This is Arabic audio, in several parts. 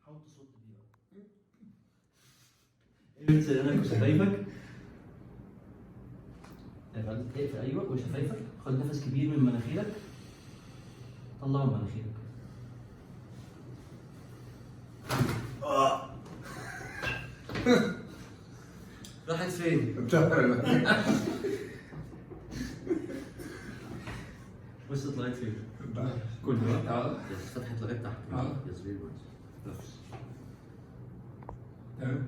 حاول تصد بيه بقى. انزل هناك وشفايفك. اقفل ايوه وشفايفك. خد نفس كبير من مناخيرك. طلعه من مناخيرك. راحت فين؟ وصلت لغايه فين؟ كله يس فتحت لغايه تحت. يس فيري جود. نفس. تمام.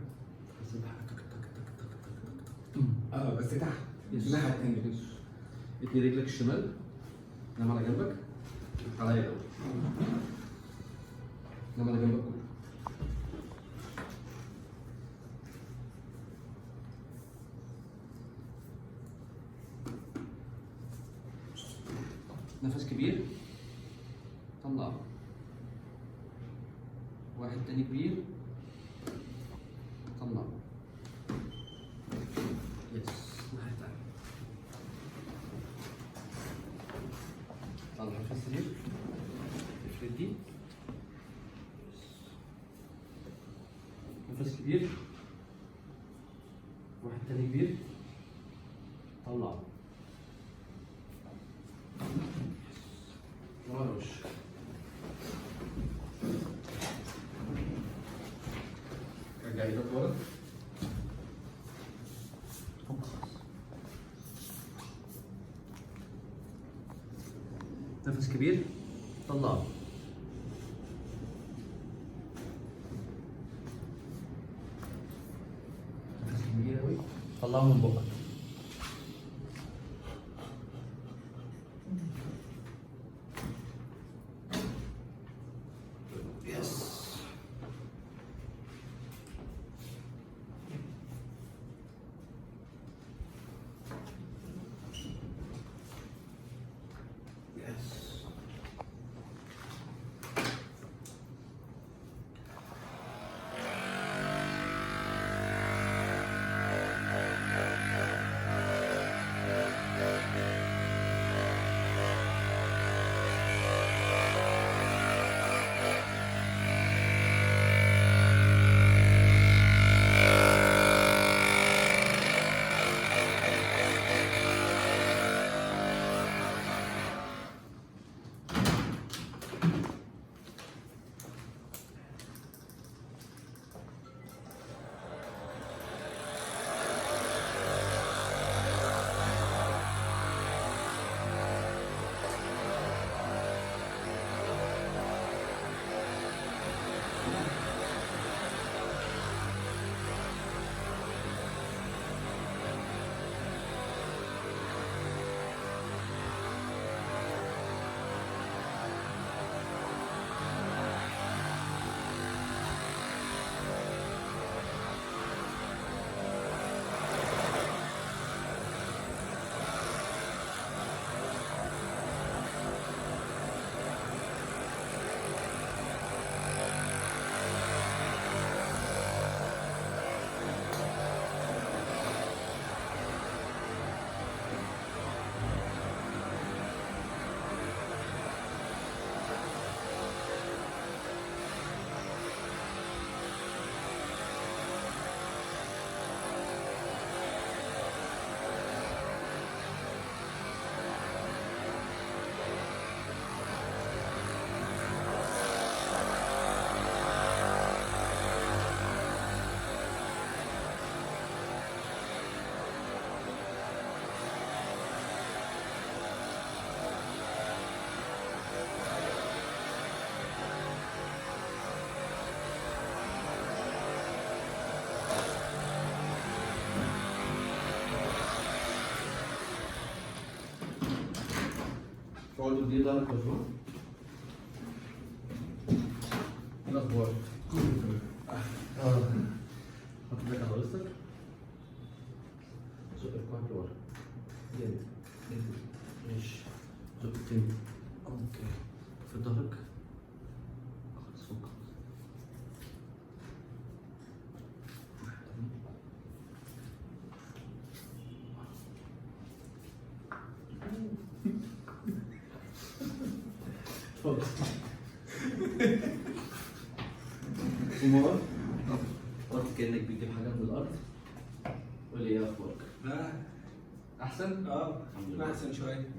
بس تحت. الناحية التانية. اتني رجلك الشمال. نام على جنبك. عليا الاول. نام على جنبك كله. نفس كبير. طلع. واحد تاني كبير. طلع. يس. واحد تاني. طلع في السرير. افرد دي. نفس كبير. واحد تاني كبير. طلع. ورا وشك. رجع ايدك ورا. نفس كبير. طلع. نفس كبير قوي. طلعه من بقك. اقعد دي ظهرك مفروض. ايه الاخبار؟ حط ايدك على وسطك. ماشي. زق التاني اوكي. في ظهرك. خلاص فك. ومر قلت كأنك بتجيب حاجة من الأرض. قول لي إيه أخبارك؟ لا أحسن؟ اه الحمد لله. احسن شويه.